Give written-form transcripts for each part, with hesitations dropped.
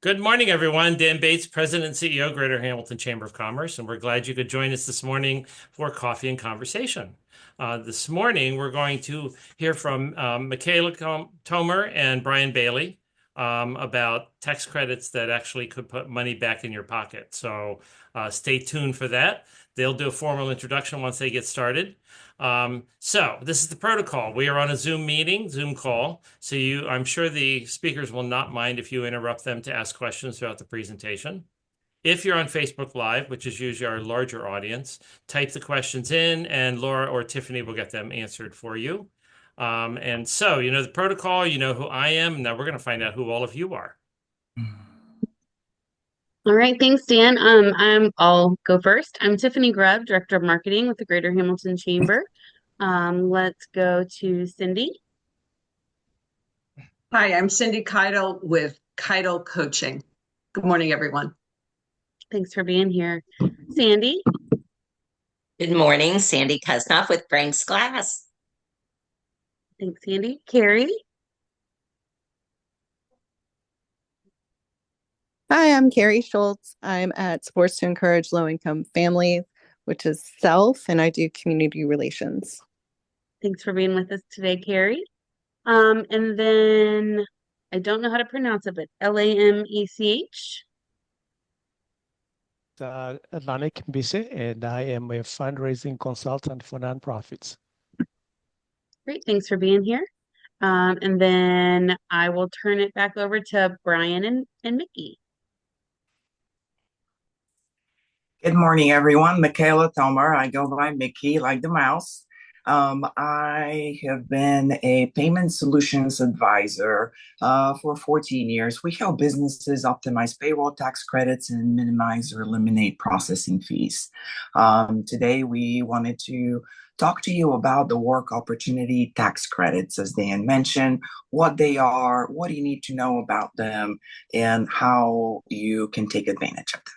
Good morning, everyone. Dan Bates, President and CEO, Greater Hamilton Chamber of Commerce, and we're glad you could join us this morning for coffee and conversation. This morning, we're going to hear from Michaela Tomer and Brian Bailey about tax credits that actually could put money back in your pocket. So stay tuned for that. They'll do a formal introduction once they get started. So this is the protocol. We are on a Zoom call. So I'm sure the speakers will not mind if you interrupt them to ask questions throughout the presentation. If you're on Facebook Live, which is usually our larger audience, type the questions in and Laura or Tiffany will get them answered for you. And so, you know the protocol, you know who I am. Now we're going to find out who all of you are. All right, thanks, Dan. I'll go first. I'm Tiffany Grubb, Director of Marketing with the Greater Hamilton Chamber. Let's go to Cindy. Hi, I'm Cindy Keidel with Keidel Coaching. Good morning, everyone. Thanks for being here. Sandy. Good morning, Sandy Kusnoff with Frank's Glass. Thanks, Sandy. Carrie. Hi, I'm Carrie Schultz. I'm at Sports to Encourage Low Income Families, which is SELF, and I do community relations. Thanks for being with us today, Carrie. And then I don't know how to pronounce it, but Lamech. Atlantic Mbise, and I am a fundraising consultant for nonprofits. Great, thanks for being here. And then I will turn it back over to Brian and Mickey. Good morning, everyone. Michaela Tomer. I go by Mickey, like the mouse. I have been a payment solutions advisor for 14 years. We help businesses optimize payroll tax credits and minimize or eliminate processing fees. Today, we wanted to talk to you about the work opportunity tax credits, as Dan mentioned, what they are, what you need to know about them, and how you can take advantage of them.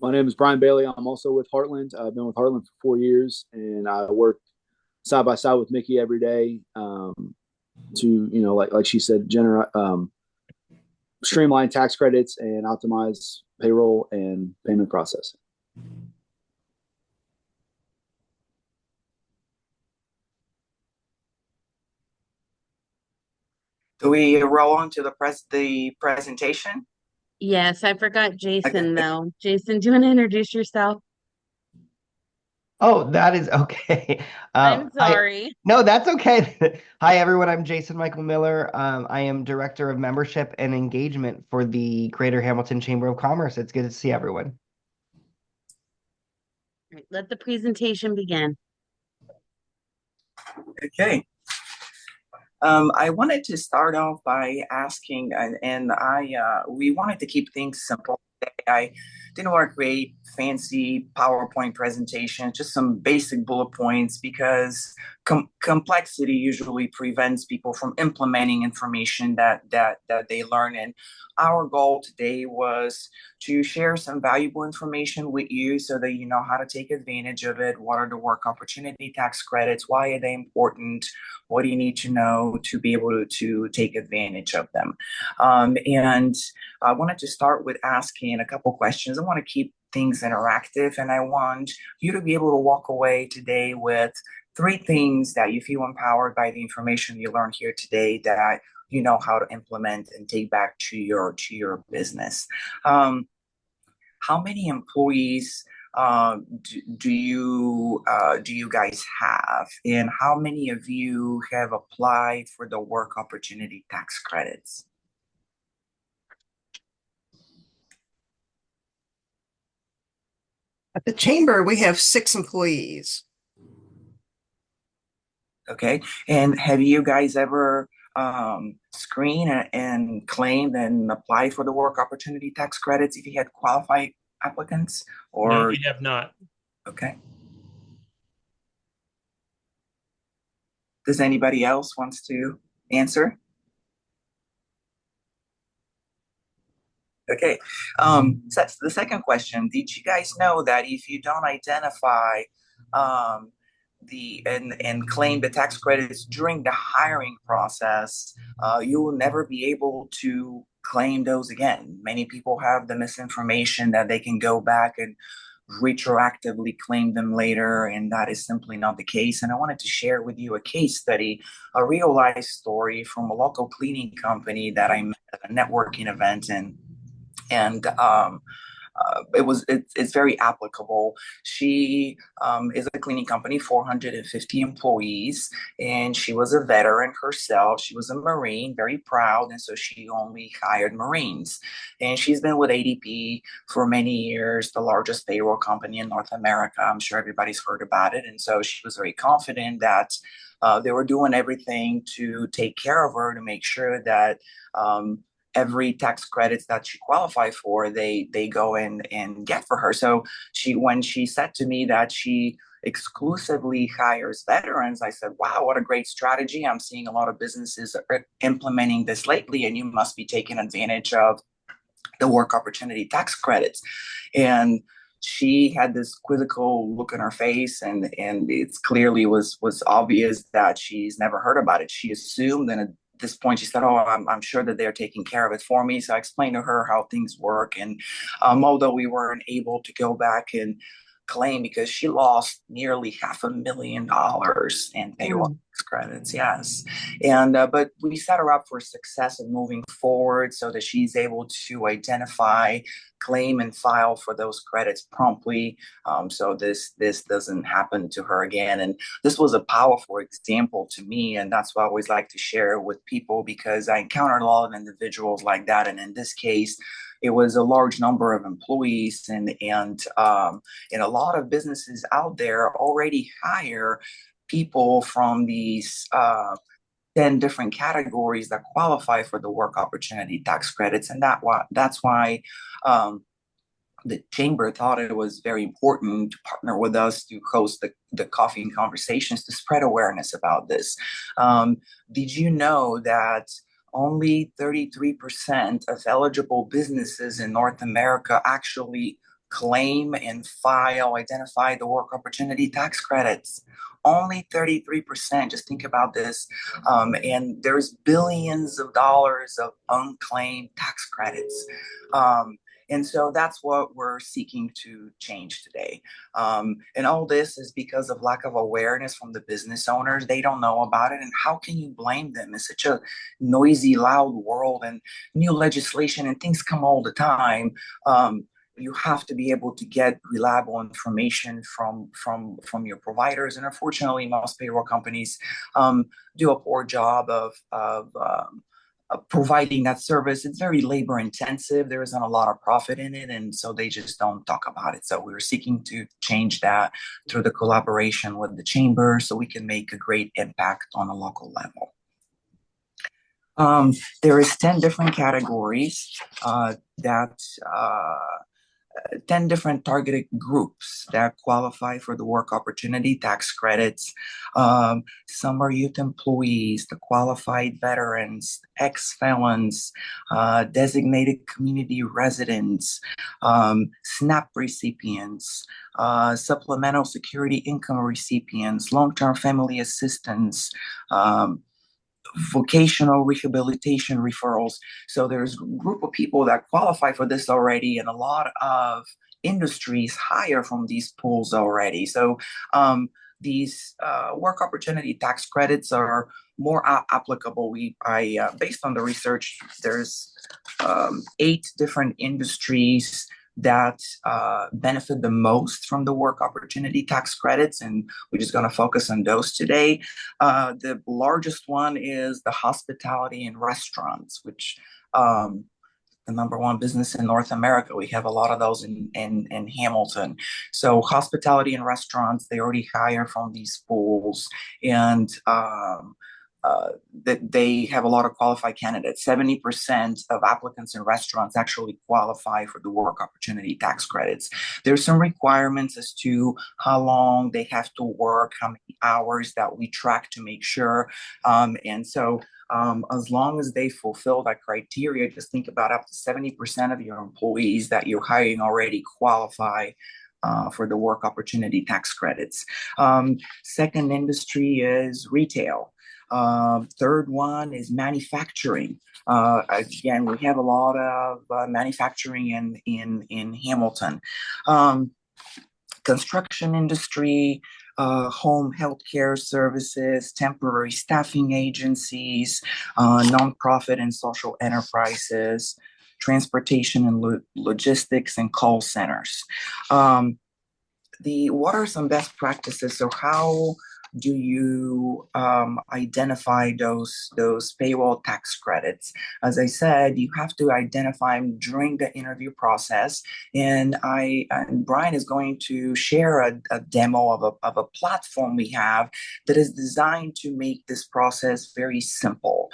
My name is Brian Bailey. I'm also with Heartland. I've been with Heartland for 4 years, and I work side by side with Mickey every day to, like she said, streamline tax credits and optimize payroll and payment processing. Do we roll on to the presentation? Yes, I forgot Jason, though. Jason, do you want to introduce yourself? Oh, that is okay. I'm sorry. No, that's okay. Hi, everyone. I'm Jason Michael Miller. I am Director of Membership and Engagement for the Greater Hamilton Chamber of Commerce. It's good to see everyone. All right, let the presentation begin. Okay. I wanted to start off by asking, and we wanted to keep things simple. I didn't want to create fancy PowerPoint presentations, just some basic bullet points because complexity usually prevents people from implementing information that they learn. And our goal today was to share some valuable information with you so that you know how to take advantage of it. What are the work opportunity tax credits? Why are they important? What do you need to know to be able to take advantage of them? And I wanted to start with asking a couple questions. I want to keep things interactive, and I want you to be able to walk away today with 3 things that you feel empowered by the information you learned here today that you know how to implement and take back to your business. How many employees do you guys have, and how many of you have applied for the work opportunity tax credits? At the chamber, we have 6 employees. Okay, and have you guys ever screened and claimed and applied for the work opportunity tax credits if you had qualified applicants? Or no, we have not. Okay. Does anybody else wants to answer? Okay. So the second question, did you guys know that if you don't identify and claim the tax credits during the hiring process, you will never be able to claim those again. Many people have the misinformation that they can go back and retroactively claim them later, and that is simply not the case. And I wanted to share with you a case study, a real life story from a local cleaning company that I met at a networking event, and it's very applicable. She is a cleaning company, 450 employees, and she was a veteran herself. She was a Marine, very proud, and so she only hired Marines. And she's been with ADP for many years, the largest payroll company in North America. I'm sure everybody's heard about it. And so she was very confident that they were doing everything to take care of her, to make sure that every tax credits that she qualified for, they go in and get for her. So when she said to me that she exclusively hires veterans, I said, wow, what a great strategy. I'm seeing a lot of businesses are implementing this lately, and you must be taking advantage of the work opportunity tax credits. And she had this quizzical look in her face, and it's clearly was obvious that she's never heard about it. She assumed, and at this point she said, oh, I'm sure that they're taking care of it for me. So I explained to her how things work. And although we weren't able to go back and claim, because she lost nearly $500,000 in payroll tax credits, yes. And but we set her up for success in moving forward so that she's able to identify, claim, and file for those credits promptly, so this doesn't happen to her again. And this was a powerful example to me, and that's what I always like to share with people, because I encountered a lot of individuals like that. And in this case, it was a large number of employees, and a lot of businesses out there already hire people from these 10 different categories that qualify for the work opportunity tax credits. And that's why the chamber thought it was very important to partner with us to host the coffee and conversations to spread awareness about this. Did you know that only 33% of eligible businesses in North America actually claim and identify the work opportunity tax credits? Only 33%. Just think about this. And there's billions of dollars of unclaimed tax credits. And so that's what we're seeking to change today. And all this is because of lack of awareness from the business owners. They don't know about it. And how can you blame them? It's such a noisy, loud world, and new legislation and things come all the time. You have to be able to get reliable information from your providers. And unfortunately, most payroll companies do a poor job of providing that service. It's very labor intensive. There isn't a lot of profit in it. And so they just don't talk about it. So we're seeking to change that through the collaboration with the chamber so we can make a great impact on a local level. There is 10 different categories that 10 different targeted groups that qualify for the work opportunity tax credits. Some are youth employees, the qualified veterans, ex-felons, designated community residents, SNAP recipients, supplemental security income recipients, long-term family assistance, vocational rehabilitation referrals. So there's a group of people that qualify for this already, and a lot of industries hire from these pools already. So these work opportunity tax credits are more applicable. Based on the research, there's 8 different industries that benefit the most from the work opportunity tax credits, and we're just going to focus on those today. The largest one is the hospitality and restaurants, which the number one business in North America. We have a lot of those in Hamilton. So hospitality and restaurants, they already hire from these pools, and that they have a lot of qualified candidates. 70% of applicants in restaurants actually qualify for the work opportunity tax credits. There's some requirements as to how long they have to work, how many hours that we track to make sure. And so as long as they fulfill that criteria, just think about up to 70% of your employees that you're hiring already qualify for the work opportunity tax credits. Second industry is retail. Third one is manufacturing. Again, we have a lot of manufacturing in Hamilton. Construction industry, home healthcare services, temporary staffing agencies, nonprofit and social enterprises, transportation and logistics, and call centers. What are some best practices? So how do you identify those payroll tax credits? As I said, you have to identify them during the interview process, and Brian is going to share a demo of a platform we have that is designed to make this process very simple.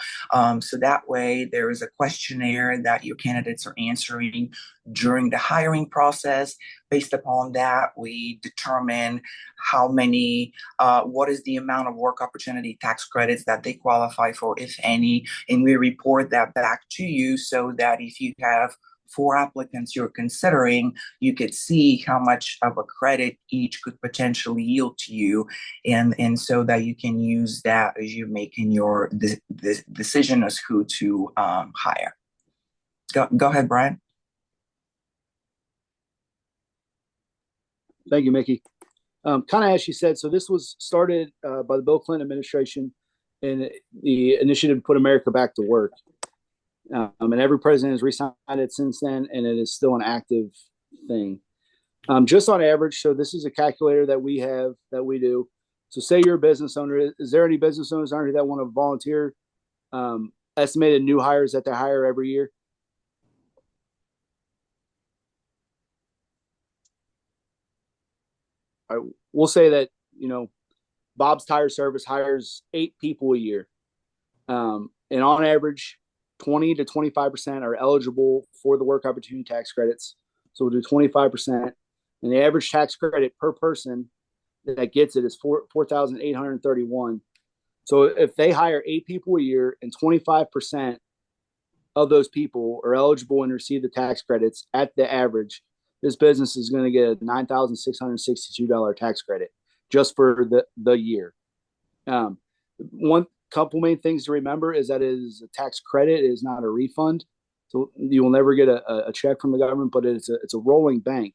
So that way, there is a questionnaire that your candidates are answering during the hiring process. Based upon that, we determine how many, what is the amount of work opportunity tax credits that they qualify for, if any, and we report that back to you so that if you have 4 applicants you're considering, you could see how much of a credit each could potentially yield to you, and so that you can use that as you're making your decision as who to hire. Go ahead, Brian. Thank you, Mickey. Kind of as she said, so this was started by the Bill Clinton administration and the initiative to put America back to work. And every president has re-signed it since then, and it is still an active thing. Just on average, so this is a calculator that we have, that we do. So say you're a business owner. Is there any business owners out here that want to volunteer estimated new hires that they hire every year? We'll say that, Bob's Tire Service hires 8 people a year. And on average, 20 to 25% are eligible for the work opportunity tax credits. So we'll do 25%. And the average tax credit per person that gets it is $4,831. So if they hire 8 people a year and 25% of those people are eligible and receive the tax credits at the average, this business is going to get a $9,662 tax credit just for the year. One couple main things to remember is that it is a tax credit. It is not a refund. So you will never get a check from the government, but it's a rolling bank.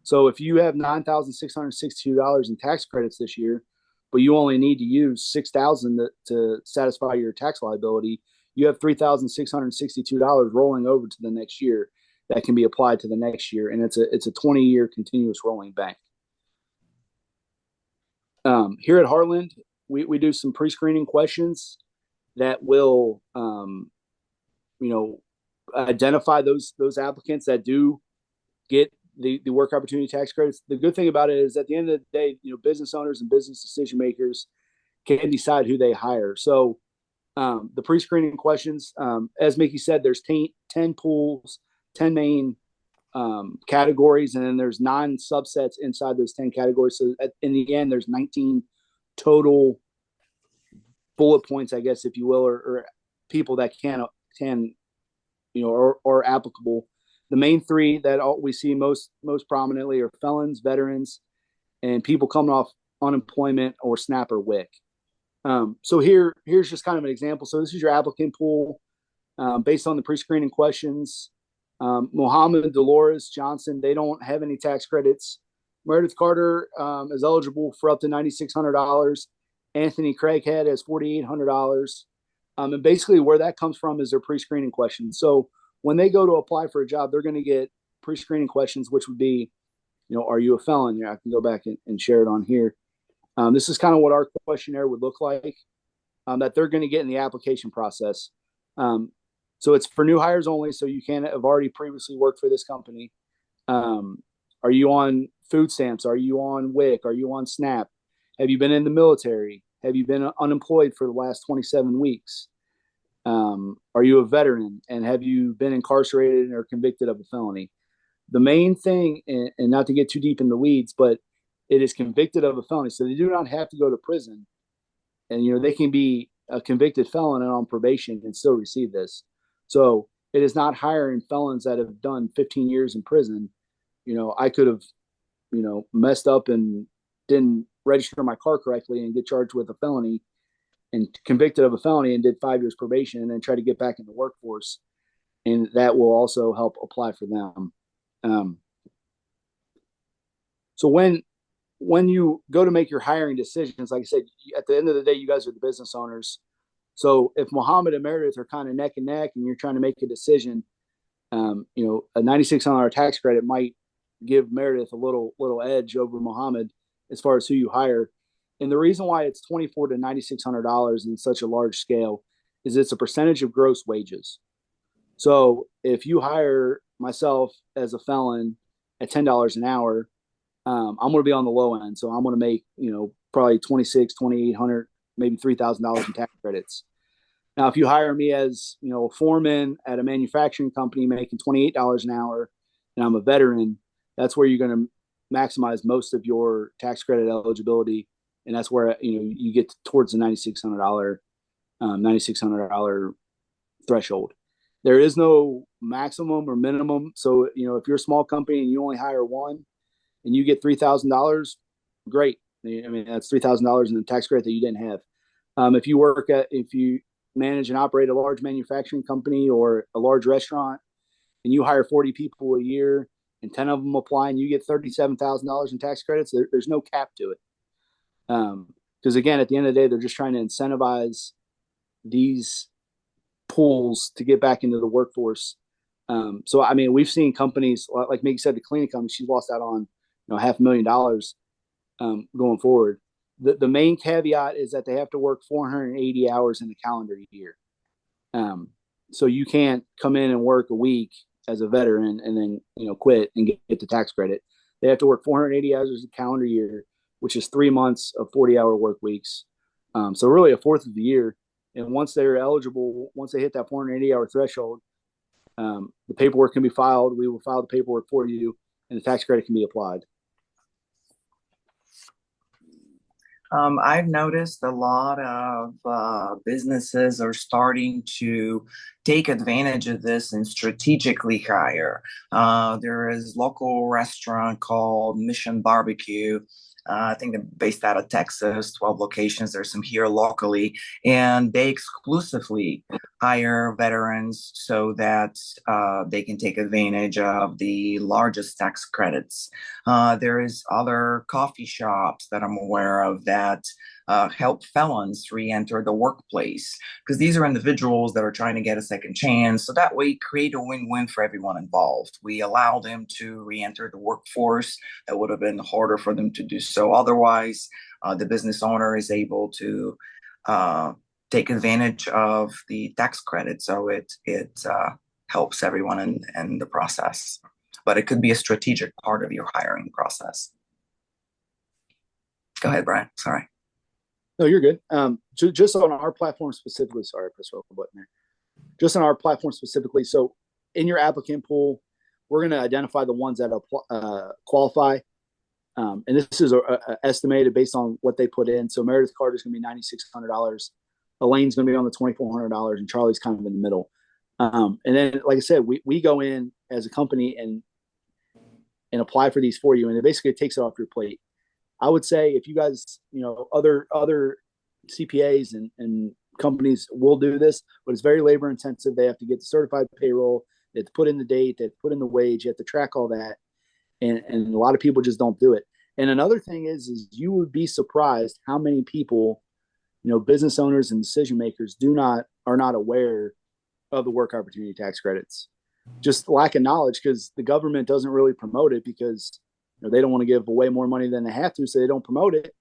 So if you have $9,662 in tax credits this year, but you only need to use $6,000 to satisfy your tax liability, you have $3,662 rolling over to the next year that can be applied to the next year, and it's a 20-year continuous rolling bank. Here at Heartland, we do some pre-screening questions that will, identify those applicants that do get the work opportunity tax credits. The good thing about it is at the end of the day, business owners and business decision makers can decide who they hire. So the pre-screening questions, as Mickey said, there's 10 pools, 10 main categories, and then there's 9 subsets inside those 10 categories. So in the end, there's 19 total bullet points, I guess, if you will, or people that can are applicable. The main 3 that we see most prominently are felons, veterans, and people coming off unemployment or SNAP or WIC. So here's just kind of an example. So this is your applicant pool based on the pre-screening questions. Mohammed, Dolores, Johnson, they don't have any tax credits. Meredith Carter is eligible for up to $9,600. Anthony Craighead has $4,800. And basically where that comes from is their pre-screening questions. So when they go to apply for a job, they're going to get pre-screening questions, which would be, are you a felon? Yeah, I can go back and share it on here. This is kind of what our questionnaire would look like that they're going to get in the application process. So it's for new hires only, so you can't have already previously worked for this company. Are you on food stamps? Are you on WIC? Are you on SNAP? Have you been in the military? Have you been unemployed for the last 27 weeks? Are you a veteran? And have you been incarcerated or convicted of a felony? The main thing, and not to get too deep in the weeds, but it is convicted of a felony. So they do not have to go to prison. And, they can be a convicted felon and on probation and still receive this. So it is not hiring felons that have done 15 years in prison. I could have messed up and didn't register my car correctly and get charged with a felony and convicted of a felony and did 5 years probation and then try to get back in the workforce. And that will also help apply for them. So when you go to make your hiring decisions, like I said, at the end of the day, you guys are the business owners. So if Muhammad and Meredith are kind of neck and neck and you're trying to make a decision, a $9,600 tax credit might give Meredith a little edge over Muhammad as far as who you hire. And the reason why it's $2,400 to $9,600 in such a large scale is it's a percentage of gross wages. So if you hire myself as a felon at $10 an hour, I'm going to be on the low end. So I'm going to make, probably $2,600, $2,800, maybe $3,000 in tax credits. Now, if you hire me as, a foreman at a manufacturing company making $28 an hour and I'm a veteran, that's where you're going to maximize most of your tax credit eligibility. And that's where, you get towards the $9,600 threshold. There is no maximum or minimum. So, if you're a small company and you only hire one and you get $3,000, great. I mean, that's $3,000 in the tax credit that you didn't have. If you manage and operate a large manufacturing company or a large restaurant and you hire 40 people a year and 10 of them apply and you get $37,000 in tax credits, there's no cap to it. Because again, at the end of the day, they're just trying to incentivize these pools to get back into the workforce. So, I mean, we've seen companies like Mickey said, the cleaning company, she lost out on, $500,000 going forward. The main caveat is that they have to work 480 hours in the calendar year. So you can't come in and work a week as a veteran and then, quit and get the tax credit. They have to work 480 hours a calendar year, which is 3 months of 40-hour work weeks. So really a fourth of the year. And once they're eligible, once they hit that 480-hour threshold, the paperwork can be filed. We will file the paperwork for you, and the tax credit can be applied. I've noticed a lot of businesses are starting to take advantage of this and strategically hire. There is a local restaurant called Mission Barbecue. I think they're based out of Texas, 12 locations. There's some here locally, and they exclusively hire veterans so that they can take advantage of the largest tax credits. There is other coffee shops that I'm aware of that help felons re-enter the workplace, because these are individuals that are trying to get a second chance. So that way, create a win-win for everyone involved. We allow them to re-enter the workforce. That would have been harder for them to do so otherwise. The business owner is able to take advantage of the tax credit, so it helps everyone in the process. But it could be a strategic part of your hiring process. Go ahead, Brian. Sorry. No, you're good. Just on our platform specifically, sorry, I pressed the wrong button there. Just on our platform specifically, so in your applicant pool, we're going to identify the ones that qualify. And this is estimated based on what they put in. So Meredith Carter's going to be $9,600. Elaine's going to be on the $2,400, and Charlie's kind of in the middle. And then, like I said, we go in as a company and apply for these for you, and it basically takes it off your plate. I would say if you guys, other CPAs and companies will do this, but it's very labor intensive. They have to get the certified payroll, they have to put in the date, they have to put in the wage, you have to track all that. And a lot of people just don't do it. And another thing is you would be surprised how many people, business owners and decision makers are not aware of the work opportunity tax credits. Just lack of knowledge, because the government doesn't really promote it, because they don't want to give away more money than they have to, so they don't promote it.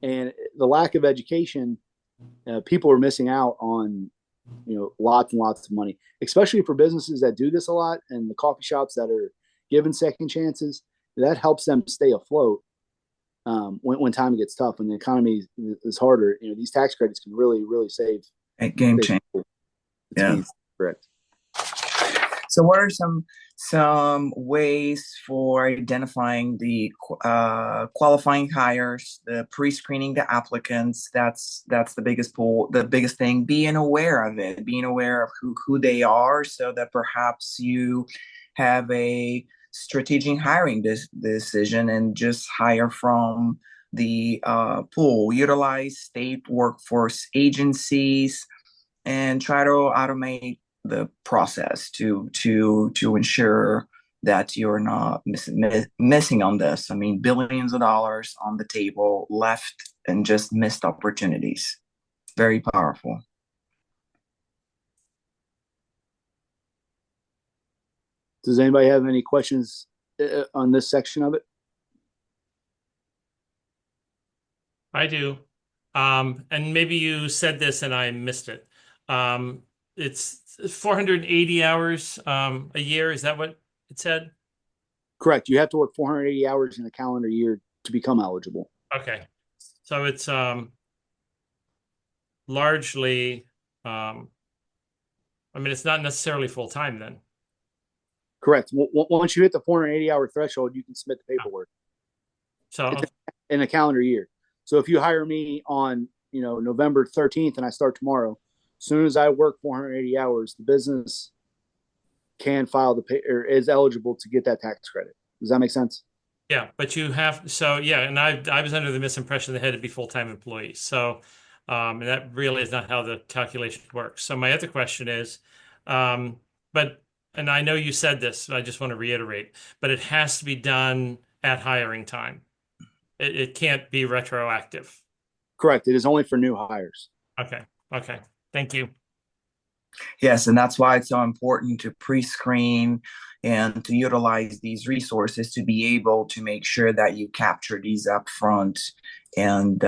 And the lack of education, people are missing out on, lots and lots of money, especially for businesses that do this a lot, and the coffee shops that are given second chances. That helps them stay afloat when time gets tough, when the economy is harder. These tax credits can really, really save. A game changer. Yeah, correct. So what are some ways for identifying the qualifying hires, the pre-screening the applicants? That's the biggest pool, the biggest thing. Being aware of it, being aware of who they are, so that perhaps you have a strategic hiring decision and just hire from the pool, utilize state workforce agencies, and try to automate the process to ensure that you're not missing on this. I mean, billions of dollars on the table left and just missed opportunities. Very powerful. Does anybody have any questions on this section of it? I do. And maybe you said this and I missed it. It's 480 hours a year. Is that what it said? Correct. You have to work 480 hours in a calendar year to become eligible. Okay. So it's largely, I mean, it's not necessarily full time then. Correct. Once you hit the 480-hour threshold, you can submit the paperwork. So in a calendar year. So if you hire me on, November 13th and I start tomorrow, as soon as I work 480 hours, the business can file the pay or is eligible to get that tax credit. Does that make sense? yeah, but you have, so yeah, and I was under the misimpression they had to be full-time employees. So and that really is not how the calculation works. So my other question is, and I know you said this, I just want to reiterate, but it has to be done at hiring time. It can't be retroactive. Correct. It is only for new hires. Okay. Thank you. Yes, and that's why it's so important to pre-screen and to utilize these resources to be able to make sure that you capture these upfront and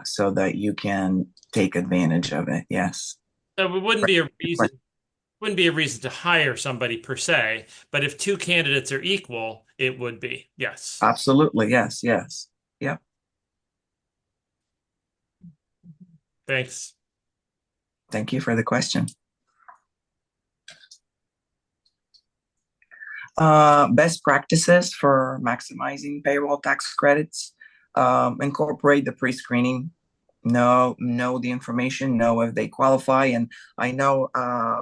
so that you can take advantage of it. Yes. So it wouldn't be a reason to hire somebody per se, but if two candidates are equal, it would be. Yes. Absolutely. Yes. Yep. Thanks. Thank you for the question. Best practices for maximizing payroll tax credits. Incorporate the pre-screening. Know the information, know if they qualify. And I know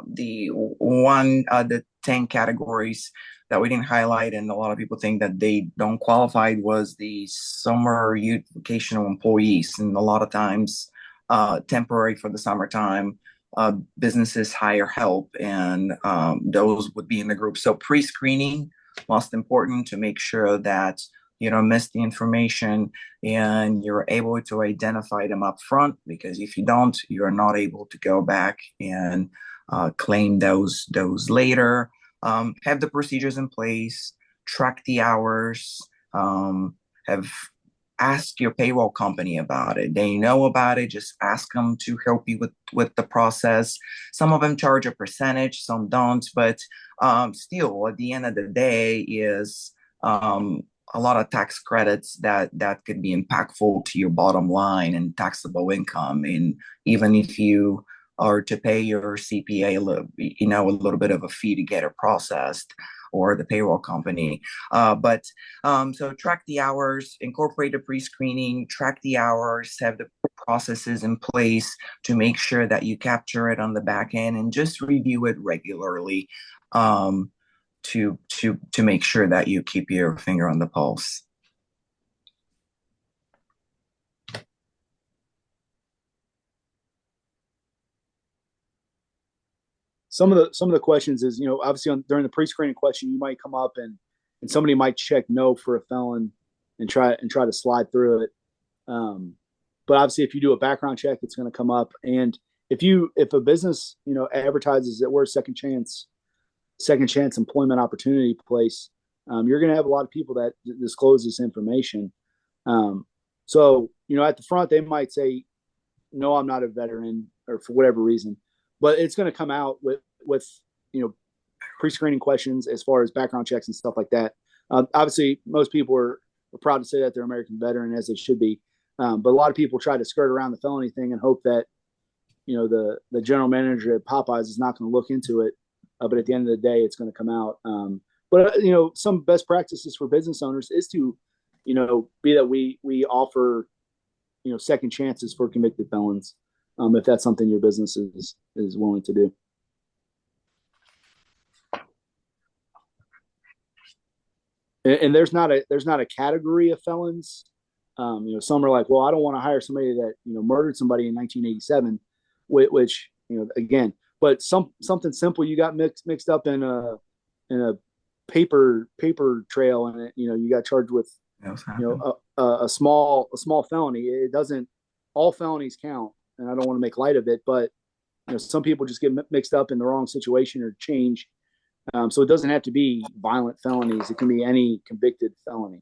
the 10 categories that we didn't highlight and a lot of people think that they don't qualify was the summer youth vocational employees. And a lot of times temporary for the summertime, businesses hire help and those would be in the group. So pre-screening, most important to make sure that you don't miss the information and you're able to identify them up front, because if you don't, you're not able to go back and claim those later. Have the procedures in place, track the hours, have ask your payroll company about it. They know about it. Just ask them to help you with the process. Some of them charge a percentage, some don't, but still, at the end of the day, is a lot of tax credits that could be impactful to your bottom line and taxable income. And even if you are to pay your CPA a little bit of a fee to get it processed, or the payroll company. So track the hours, incorporate the pre-screening, track the hours, have the processes in place to make sure that you capture it on the back end, and just review it regularly to make sure that you keep your finger on the pulse. Some of the questions is, obviously during the pre-screening question, you might come up and somebody might check no for a felon and try to slide through it. But obviously if you do a background check, it's going to come up. And if a business, advertises that we're a second chance employment opportunity place, you're going to have a lot of people that disclose this information. So, at the front, they might say, no, I'm not a veteran, or for whatever reason, but it's going to come out with pre-screening questions as far as background checks and stuff like that. Obviously, most people are proud to say that they're American veteran, as they should be. But a lot of people try to skirt around the felony thing and hope that, the general manager at Popeyes is not going to look into it. But at the end of the day, it's going to come out. But some best practices for business owners is to, be that we offer, second chances for convicted felons, if that's something your business is willing to do. and there's not a category of felons. Some are like, well, I don't want to hire somebody that murdered somebody in 1987, which again, but something simple you got mixed up in a paper trail, and you got charged with a small felony. It doesn't, all felonies count, and I don't want to make light of it, but some people just get mixed up in the wrong situation or change. So it doesn't have to be violent felonies. It can be any convicted felony.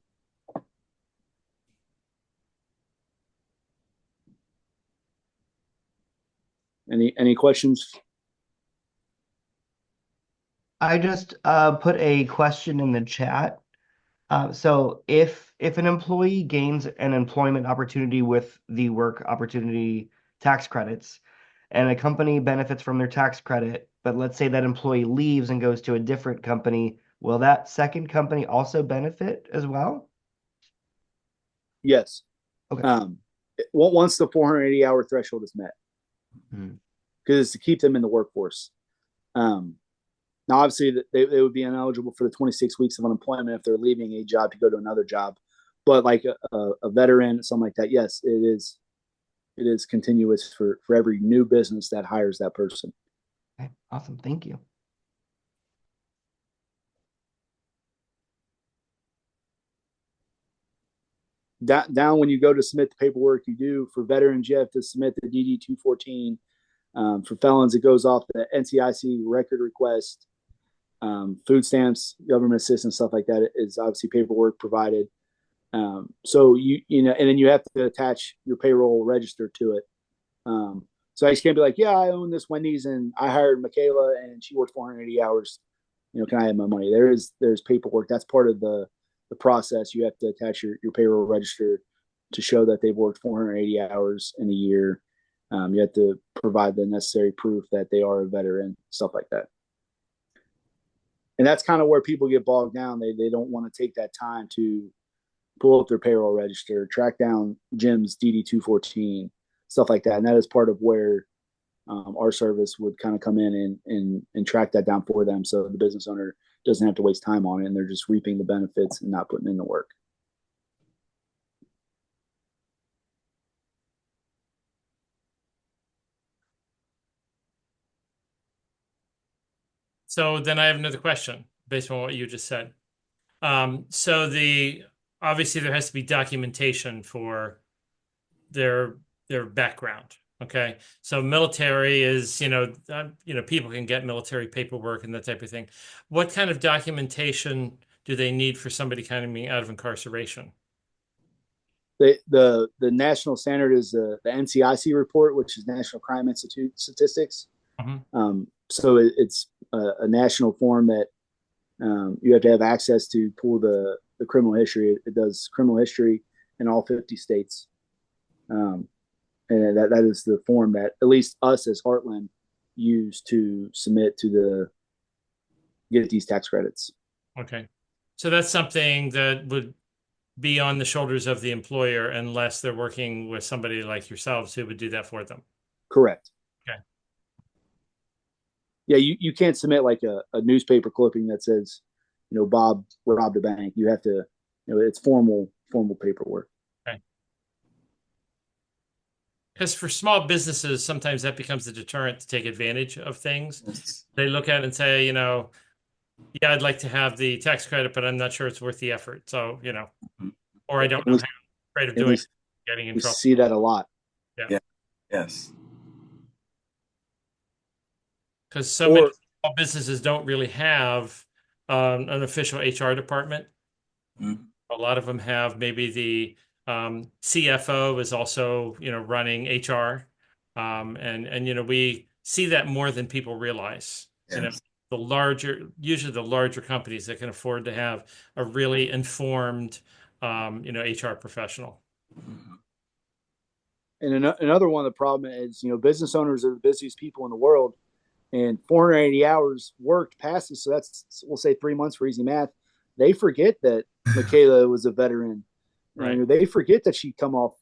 Any questions? I just put a question in the chat. So if an employee gains an employment opportunity with the work opportunity tax credits, and a company benefits from their tax credit, but let's say that employee leaves and goes to a different company, will that second company also benefit as well? Yes. Okay. Once the 480-hour threshold is met, because it's to keep them in the workforce. Now, obviously, they would be ineligible for the 26 weeks of unemployment if they're leaving a job to go to another job. But like a veteran, something like that, yes, it is continuous for every new business that hires that person. Okay, awesome. Thank you. Down when you go to submit the paperwork, you do for veterans, you have to submit the DD 214. For felons, it goes off the NCIC record request. Food stamps, government assistance, stuff like that is obviously paperwork provided. So and then you have to attach your payroll register to it. So I just can't be like, yeah, I own this Wendy's and I hired Michaela and she worked 480 hours. Can I have my money? There's paperwork. That's part of the process. You have to attach your payroll register to show that they've worked 480 hours in a year. You have to provide the necessary proof that they are a veteran, stuff like that. And that's kind of where people get bogged down. They don't want to take that time to pull up their payroll register, track down Jim's DD 214, stuff like that. And that is part of where our service would kind of come in and track that down for them, so the business owner doesn't have to waste time on it and they're just reaping the benefits and not putting in the work. So then I have another question based on what you just said. So obviously there has to be documentation for their background. Okay. So military is, people can get military paperwork and that type of thing. What kind of documentation do they need for somebody coming out of incarceration? The national standard is the NCIC report, which is National Crime Institute Statistics. So it's a national form that you have to have access to pull the criminal history. It does criminal history in all 50 states. And that is the form that at least us as Heartland use to submit to get these tax credits. Okay. So that's something that would be on the shoulders of the employer unless they're working with somebody like yourselves who would do that for them. Correct. Okay. Yeah, you can't submit like a newspaper clipping that says, Bob robbed a bank. You have to, it's formal paperwork. Okay. Because for small businesses, sometimes that becomes a deterrent to take advantage of things. They look at it and say, yeah, I'd like to have the tax credit, but I'm not sure it's worth the effort. So, or I don't know how I'm afraid of doing it, getting in trouble. We see that a lot. Yeah. Yes. Because so many small businesses don't really have an official HR department. A lot of them have maybe the CFO is also, running HR. And we see that more than people realize. Yes. Usually the larger companies that can afford to have a really informed, HR professional. And another one of the problem is, business owners are the busiest people in the world, and 480 hours worked passes. So that's, we'll say 3 months for easy math. They forget that Michaela was a veteran. Right. They forget that she'd come off,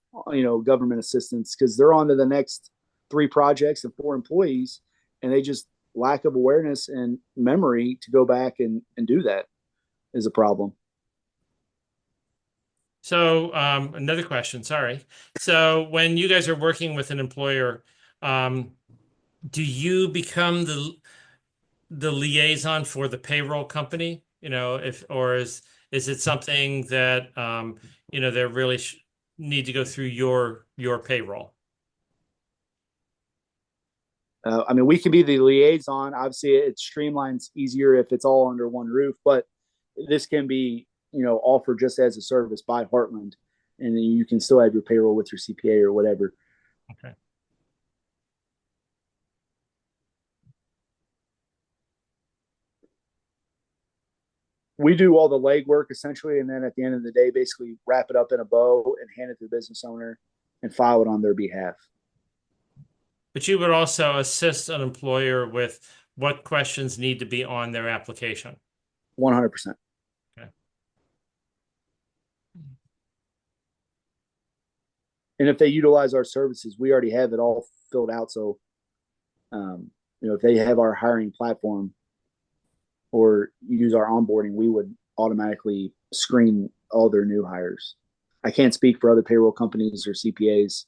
government assistance, because they're on to the next 3 projects and 4 employees, and they just lack of awareness and memory to go back and do that is a problem. So another question, sorry. So when you guys are working with an employer, do you become the liaison for the payroll company? Or is it something that they really need to go through your payroll? I mean, we can be the liaison. Obviously, it streamlines easier if it's all under one roof, but this can be, offered just as a service by Heartland, and then you can still have your payroll with your CPA or whatever. Okay. We do all the legwork essentially, and then at the end of the day, basically wrap it up in a bow and hand it to the business owner and file it on their behalf. But you would also assist an employer with what questions need to be on their application. 100%. Okay. And if they utilize our services, we already have it all filled out. So, if they have our hiring platform or use our onboarding, we would automatically screen all their new hires. I can't speak for other payroll companies or CPAs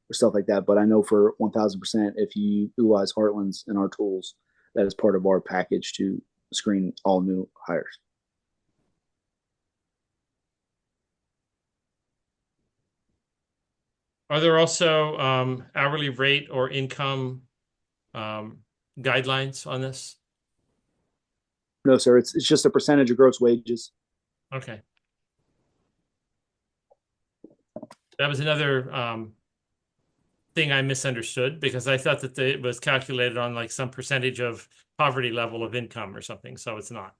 or stuff like that, but I know for 1000%, if you utilize Heartland's and our tools, that is part of our package to screen all new hires. Are there also hourly rate or income guidelines on this? No, sir. It's just a percentage of gross wages. Okay. That was another thing I misunderstood, because I thought that it was calculated on like some percentage of poverty level of income or something. So it's not.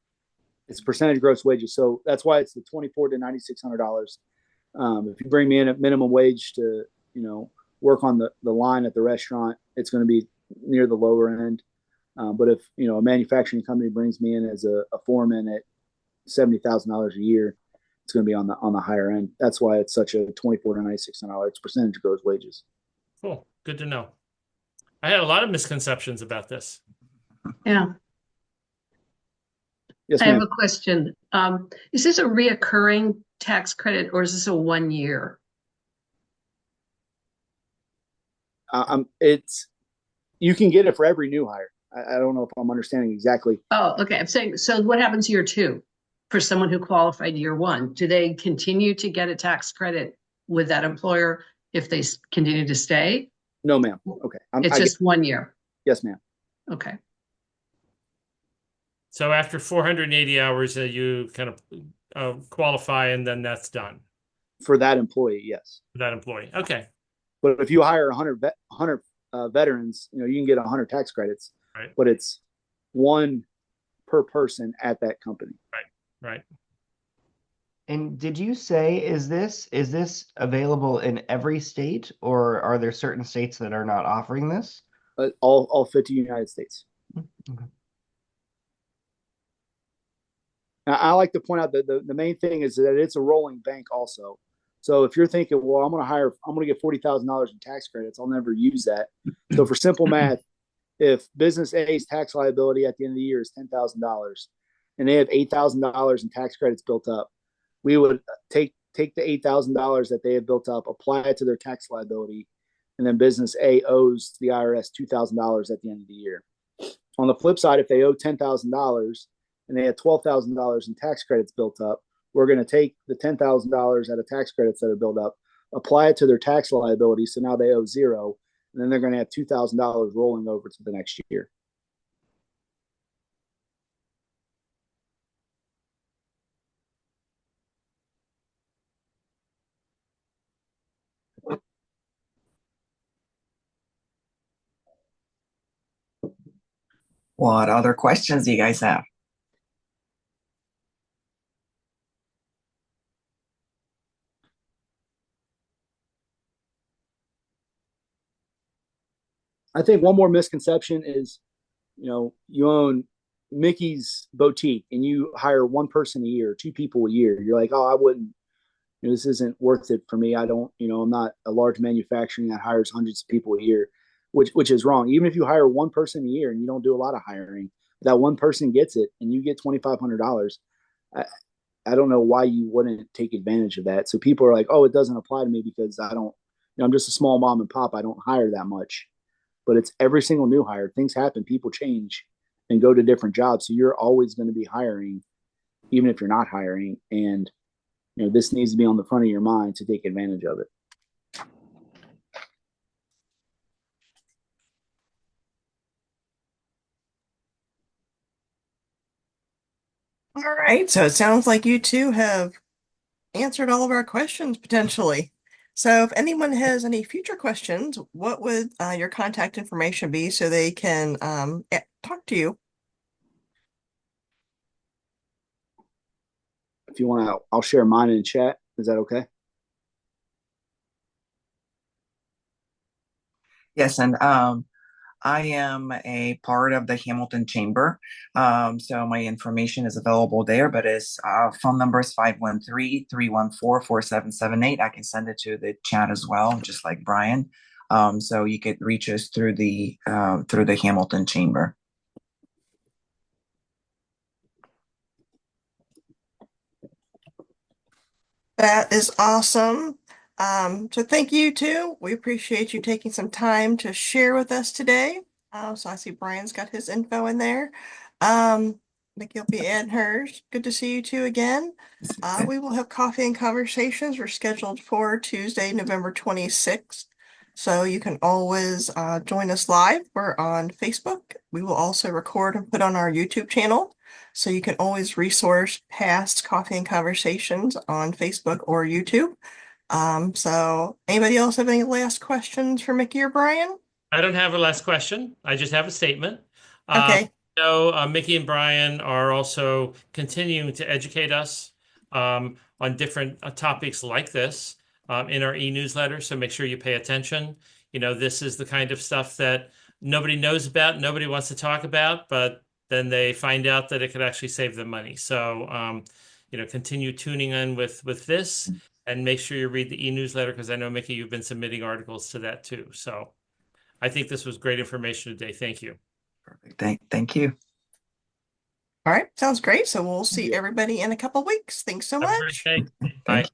It's percentage of gross wages. So that's why it's the $2,400 to $9,600. If you bring me in at minimum wage to, work on the line at the restaurant, it's going to be near the lower end. But if, a manufacturing company brings me in as a foreman at $70,000 a year, it's going to be on the higher end. That's why it's such a $2,400 to $9,600. It's percentage of gross wages. Cool. Good to know. I had a lot of misconceptions about this. Yeah. Yes, I have ma'am. a question. Is this a reoccurring tax credit or is this a 1 year? You can get it for every new hire. I don't know if I'm understanding exactly. Oh, okay. I'm saying, so what happens year 2 for someone who qualified year 1? Do they continue to get a tax credit with that employer if they continue to stay? No, ma'am. Okay. It's just 1 year. Yes, ma'am. Okay. So after 480 hours, you kind of qualify, and then that's done. For that employee, yes. For that employee. Okay. But if you hire 100 veterans, you can get 100 tax credits. Right. But it's one per person at that company. Right. And did you say, is this available in every state, or are there certain states that are not offering this? All 50 United States. Okay. Now, I like to point out that the main thing is that it's a rolling bank also. So if you're thinking, well, I'm going to get $40,000 in tax credits, I'll never use that. So for simple math, if business A's tax liability at the end of the year is $10,000 and they have $8,000 in tax credits built up, we would take the $8,000 that they have built up, apply it to their tax liability, and then business A owes the IRS $2,000 at the end of the year. On the flip side, if they owe $10,000 and they had $12,000 in tax credits built up, we're going to take the $10,000 out of tax credits that are built up, apply it to their tax liability, so now they owe zero, and then they're going to have $2,000 rolling over to the next year. What other questions do you guys have? I think one more misconception is, you own Mickey's Boutique and you hire one person a year, two people a year. You're like, oh, I wouldn't, this isn't worth it for me. I don't, I'm not a large manufacturing that hires hundreds of people a year, which is wrong. Even if you hire one person a year and you don't do a lot of hiring, that one person gets it and you get $2,500. I don't know why you wouldn't take advantage of that. So people are like, oh, it doesn't apply to me because I don't, I'm just a small mom and pop. I don't hire that much. But it's every single new hire. Things happen, people change and go to different jobs. So you're always going to be hiring, even if you're not hiring. And this needs to be on the front of your mind to take advantage of it. All right, so it sounds like you two have answered all of our questions potentially. So if anyone has any future questions, what would your contact information be so they can talk to you? If you want to, I'll share mine in chat. Is that okay? Yes, and I am a part of the Hamilton Chamber. So my information is available there, but his phone number is 513-314-4778. I can send it to the chat as well, just like Brian. So you could reach us through the Hamilton Chamber. That is awesome. So thank you too. We appreciate you taking some time to share with us today. So I see Brian's got his info in there. Nikki will be adding hers. Good to see you two again. We will have coffee and conversations. We're scheduled for Tuesday, November 26th. So you can always join us live. We're on Facebook. We will also record and put on our YouTube channel. So you can always resource past coffee and conversations on Facebook or YouTube. So anybody else have any last questions for Mickey or Brian? I don't have a last question. I just have a statement. Okay. Mickey and Brian are also continuing to educate us on different topics like this in our e-newsletter. So make sure you pay attention. This is the kind of stuff that nobody knows about, nobody wants to talk about, but then they find out that it could actually save them money. So, continue tuning in with this and make sure you read the e-newsletter because I know, Mickey, you've been submitting articles to that too. So I think this was great information today. Thank you. Perfect. Thank you. All right. Sounds great. So we'll see everybody in a couple weeks. Thanks so Have a great much. day. Bye.